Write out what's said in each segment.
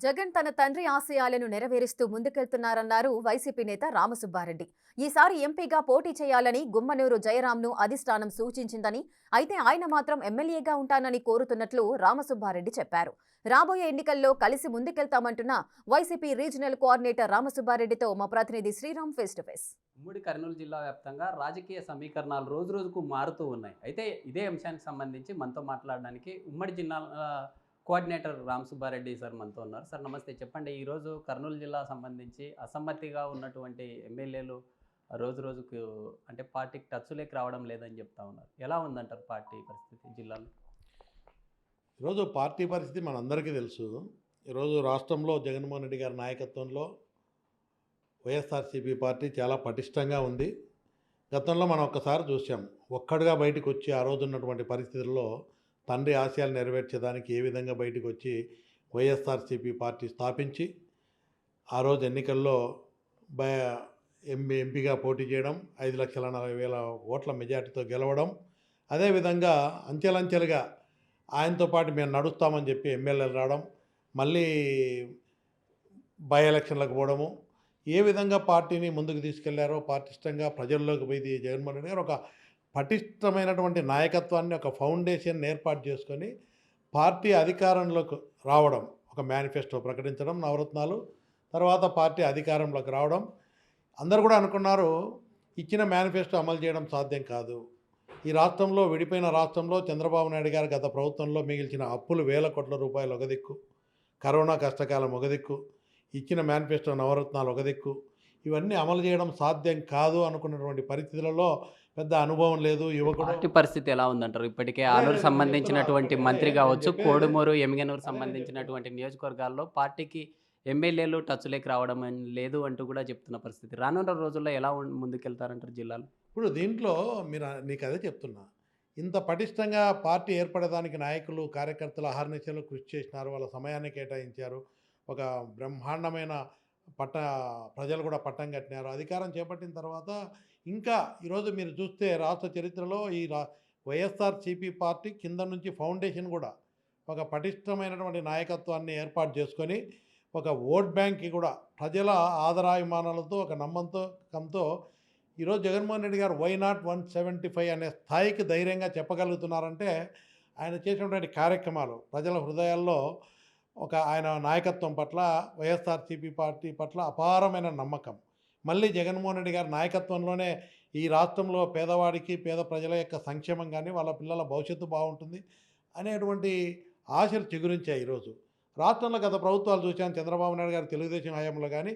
జగన్ తన తండ్రి ఆశయాలను నెరవేరుస్తూ ముందుకెళ్తున్నారన్నారు వైసీపీ నేత రామసుబ్బారెడ్డి. ఈసారి ఎంపీగా పోటీ చేయాలని గుమ్మనూరు జయరాంను అధిష్టానం సూచించిందని, అయితే ఆయన మాత్రం ఎమ్మెల్యేగా ఉంటానని కోరుతున్నట్లు రామసుబ్బారెడ్డి చెప్పారు. రాబోయే ఎన్నికల్లో కలిసి ముందుకెళ్తామంటున్న వైసీపీ రీజనల్ కోఆర్డినేటర్ రామసుబ్బారెడ్డితో మా ప్రతినిధి శ్రీరామ్ ఫేస్ టు ఫేస్. ఉమ్మడి కర్నూలు జిల్లా వ్యాప్తంగా రాజకీయ సమీకరణాలు రోజురోజుకు మారుతూ ఉన్నాయి. అయితే ఇదే అంశానికి సంబంధించి మనతో మాట్లాడడానికి ఉమ్మడి జిల్లా కోఆర్డినేటర్ రామసుబ్బారెడ్డి సార్ మనతో ఉన్నారు. సార్ నమస్తే. చెప్పండి, ఈరోజు కర్నూలు జిల్లా సంబంధించి అసమ్మతిగా ఉన్నటువంటి ఎమ్మెల్యేలు రోజు రోజుకు అంటే పార్టీకి టచ్లోకి రావడం లేదని చెప్తా ఉన్నారు. ఎలా ఉందంటారు పార్టీ పరిస్థితి జిల్లాలో? ఈరోజు పార్టీ పరిస్థితి మనందరికీ తెలుసు. ఈరోజు రాష్ట్రంలో జగన్మోహన్ రెడ్డి గారి నాయకత్వంలో వైఎస్ఆర్సీపీ పార్టీ చాలా పటిష్టంగా ఉంది. గతంలో మనం ఒక్కసారి చూసాం, ఒక్కడిగా బయటకు వచ్చి ఆ రోజు ఉన్నటువంటి పరిస్థితుల్లో తండ్రి ఆశయాలు నెరవేర్చేదానికి ఏ విధంగా బయటకు వచ్చి వైఎస్ఆర్సీపీ పార్టీ స్థాపించి ఆ రోజు ఎన్నికల్లో ఎంపీగా పోటీ చేయడం, 5,40,000 ఓట్ల మెజార్టీతో గెలవడం, అదేవిధంగా అంచెలంచెలుగా ఆయనతో పాటు మేము నడుస్తామని చెప్పి ఎమ్మెల్యేలు రావడం, మళ్ళీ బై ఎలక్షన్లకు పోవడము, ఏ విధంగా పార్టీని ముందుకు తీసుకెళ్లారో పటిష్టంగా ప్రజల్లోకి పోయి జగన్మోహన్ రెడ్డి గారు ఒక పటిష్టమైనటువంటి నాయకత్వాన్ని, ఒక ఫౌండేషన్ ఏర్పాటు చేసుకొని పార్టీ అధికారంలోకి రావడం, ఒక మేనిఫెస్టో ప్రకటించడం, నవరత్నాలు, తర్వాత పార్టీ అధికారంలోకి రావడం. అందరూ కూడా అనుకున్నారు ఇచ్చిన మేనిఫెస్టో అమలు చేయడం సాధ్యం కాదు. ఈ రాష్ట్రంలో, విడిపోయిన రాష్ట్రంలో చంద్రబాబు నాయుడు గారు గత ప్రభుత్వంలో మిగిల్చిన అప్పులు 1,000 కోట్ల రూపాయలు ఒక దిక్కు, కరోనా కష్టకాలం ఒక దిక్కు, ఇచ్చిన మేనిఫెస్టో నవరత్నాలు ఒక దిక్కు, ఇవన్నీ అమలు చేయడం సాధ్యం కాదు అనుకున్నటువంటి పరిస్థితులలో పెద్ద అనుభవం లేదు యువకుడు. పార్టీ పరిస్థితి ఎలా ఉందంటారు? ఇప్పటికే ఆలూరు సంబంధించినటువంటి మంత్రి కావచ్చు, కోడుమూరు, ఎమ్మిగనూరు సంబంధించినటువంటి నియోజకవర్గాల్లో పార్టీకి ఎమ్మెల్యేలు టచ్లోకి రావడం లేదు అంటూ కూడా చెప్తున్న పరిస్థితి. రానున్న రోజుల్లో ఎలా ముందుకెళ్తారంటారు జిల్లాలో? ఇప్పుడు దీంట్లో నీకు అదే చెప్తున్నా, ఇంత పటిష్టంగా పార్టీ ఏర్పడడానికి నాయకులు, కార్యకర్తలు అహర్నిశలు కృషి చేసినారు, వాళ్ళ సమయాన్ని కేటాయించారు, ఒక బ్రహ్మాండమైన ప్రజలు కూడా పట్టం కట్టినారు. అధికారం చేపట్టిన తర్వాత ఇంకా ఈరోజు మీరు చూస్తే రాష్ట్ర చరిత్రలో ఈ వైఎస్ఆర్సీపీ పార్టీ కింద నుంచి ఫౌండేషన్ కూడా ఒక పటిష్టమైనటువంటి నాయకత్వాన్ని ఏర్పాటు చేసుకొని, ఒక ఓట్ బ్యాంక్కి కూడా ప్రజల ఆదరాభిమానాలతో, ఒక నమ్మకంతో ఈరోజు జగన్మోహన్ రెడ్డి గారు వై నాట్ 175 అనే స్థాయికి ధైర్యంగా చెప్పగలుగుతున్నారంటే ఆయన చేసినటువంటి కార్యక్రమాలు ప్రజల హృదయాల్లో ఆయన నాయకత్వం పట్ల, వైఎస్ఆర్సీపీ పార్టీ పట్ల అపారమైన నమ్మకం. మళ్ళీ జగన్మోహన్ రెడ్డి గారి నాయకత్వంలోనే ఈ రాష్ట్రంలో పేదవాడికి, పేద ప్రజల యొక్క సంక్షేమం కానీ, వాళ్ళ పిల్లల భవిష్యత్తు బాగుంటుంది అనేటువంటి ఆశలు చిగురించాయి. ఈరోజు రాష్ట్రంలో గత ప్రభుత్వాలు చూశాను, చంద్రబాబు నాయుడు గారు తెలుగుదేశం హయాంలో కానీ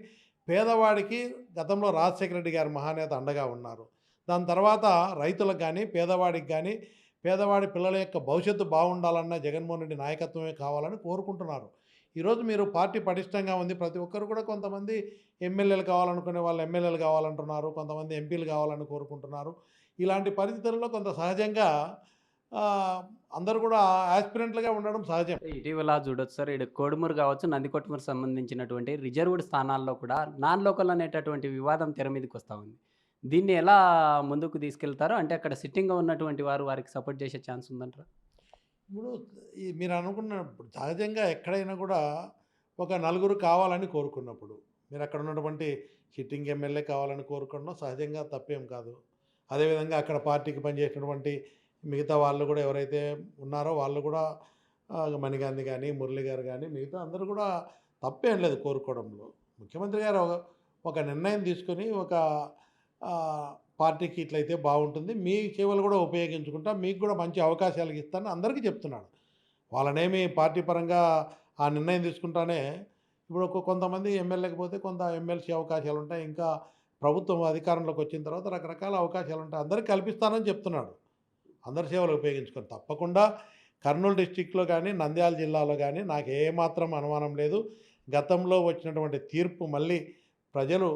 పేదవాడికి గతంలో రాజశేఖర రెడ్డి గారి మహానేత అండగా ఉన్నారు. దాని తర్వాత రైతులకు కానీ, పేదవాడికి కానీ, పేదవాడి పిల్లల యొక్క భవిష్యత్తు బాగుండాలన్న జగన్మోహన్ రెడ్డి నాయకత్వమే కావాలని కోరుకుంటున్నారు. ఈరోజు మీరు పార్టీ పటిష్టంగా ఉంది. ప్రతి ఒక్కరు కూడా, కొంతమంది ఎమ్మెల్యేలు కావాలనుకునే వాళ్ళు ఎమ్మెల్యేలు కావాలంటున్నారు, కొంతమంది ఎంపీలు కావాలని కోరుకుంటున్నారు. ఇలాంటి పరిస్థితుల్లో కొంత సహజంగా అందరూ కూడా యాస్పిరెంట్లుగా ఉండడం సహజం. ఇటీవల చూడొచ్చు సార్, ఇక్కడ కోడుమూరు కావచ్చు, నందికొట్మూరు సంబంధించినటువంటి రిజర్వ్డ్ స్థానాల్లో కూడా నాన్ లోకల్ అనేటటువంటి వివాదం తెర మీదకి వస్తూ ఉంది. దీన్ని ఎలా ముందుకు తీసుకెళ్తారో, అంటే అక్కడ సిట్టింగ్గా ఉన్నటువంటి వారికి సపోర్ట్ చేసే ఛాన్స్ ఉందంటారా? ఇప్పుడు మీరు అనుకున్నప్పుడు సహజంగా ఎక్కడైనా కూడా ఒక నలుగురు కావాలని కోరుకున్నప్పుడు, మీరు అక్కడ ఉన్నటువంటి సిట్టింగ్ ఎమ్మెల్యే కావాలని కోరుకోవడం సహజంగా తప్పేం కాదు. అదేవిధంగా అక్కడ పార్టీకి పనిచేసినటువంటి మిగతా వాళ్ళు కూడా ఎవరైతే ఉన్నారో వాళ్ళు కూడా, మణిగాంధీ కానీ, మురళి గారు కానీ, మిగతా అందరూ కూడా తప్పేం లేదు కోరుకోవడంలో. ముఖ్యమంత్రి గారు ఒక నిర్ణయం తీసుకొని, ఒక పార్టీకి ఇట్లయితే బాగుంటుంది, మీ సేవలు కూడా ఉపయోగించుకుంటా, మీకు కూడా మంచి అవకాశాలు ఇస్తానని అందరికీ చెప్తున్నాడు. వాళ్ళనేమి పార్టీ పరంగా ఆ నిర్ణయం తీసుకుంటానే, ఇప్పుడు కొంతమంది ఎమ్మెల్యేకి పోతే కొంత ఎమ్మెల్సీ అవకాశాలు ఉంటాయి, ఇంకా ప్రభుత్వం అధికారంలోకి వచ్చిన తర్వాత రకరకాల అవకాశాలు ఉంటాయి, అందరికీ కల్పిస్తానని చెప్తున్నాడు. అందరి సేవలు ఉపయోగించుకొని తప్పకుండా కర్నూలు డిస్టిక్లో కానీ, నంద్యాల జిల్లాలో కానీ నాకు ఏమాత్రం అనుమానం లేదు. గతంలో వచ్చినటువంటి తీర్పు మళ్ళీ ప్రజలు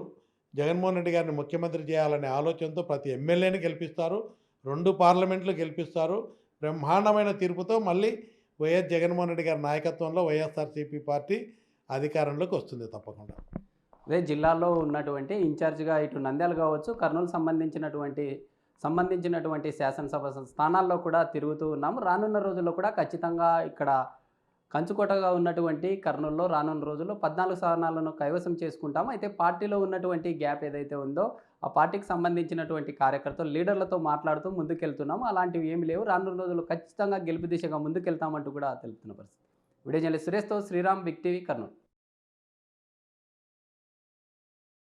జగన్మోహన్ రెడ్డి గారిని ముఖ్యమంత్రి చేయాలనే ఆలోచనతో ప్రతి ఎమ్మెల్యేని గెలిపిస్తారు, 2 పార్లమెంట్లు గెలిపిస్తారు. బ్రహ్మాండమైన తీర్పుతో మళ్ళీ వైఎస్ జగన్మోహన్ రెడ్డి గారి నాయకత్వంలో వైఎస్ఆర్సీపీ పార్టీ అధికారంలోకి వస్తుంది తప్పకుండా. అదే జిల్లాలో ఉన్నటువంటి ఇన్ఛార్జిగా ఇటు నంద్యాల కావచ్చు, కర్నూలు సంబంధించినటువంటి శాసనసభ స్థానాల్లో కూడా తిరుగుతూ ఉన్నాము. రానున్న రోజుల్లో కూడా ఖచ్చితంగా ఇక్కడ కంచుకోటగా ఉన్నటువంటి కర్నూలులో రానున్న రోజుల్లో 14 స్థానాలను కైవసం చేసుకుంటాము. అయితే పార్టీలో ఉన్నటువంటి గ్యాప్ ఏదైతే ఉందో ఆ పార్టీకి సంబంధించినటువంటి కార్యకర్తలు లీడర్లతో మాట్లాడుతూ ముందుకెళ్తున్నాము. అలాంటివి ఏమి లేవు. రానున్న రోజుల్లో ఖచ్చితంగా గెలుపు దిశగా ముందుకెళ్తామంటూ కూడా తెలుపుతున్న పరిస్థితి. వీడియో జర్నలిస్ట్ సురేష్తో శ్రీరామ్, బిగ్ టీవీ, కర్నూలు.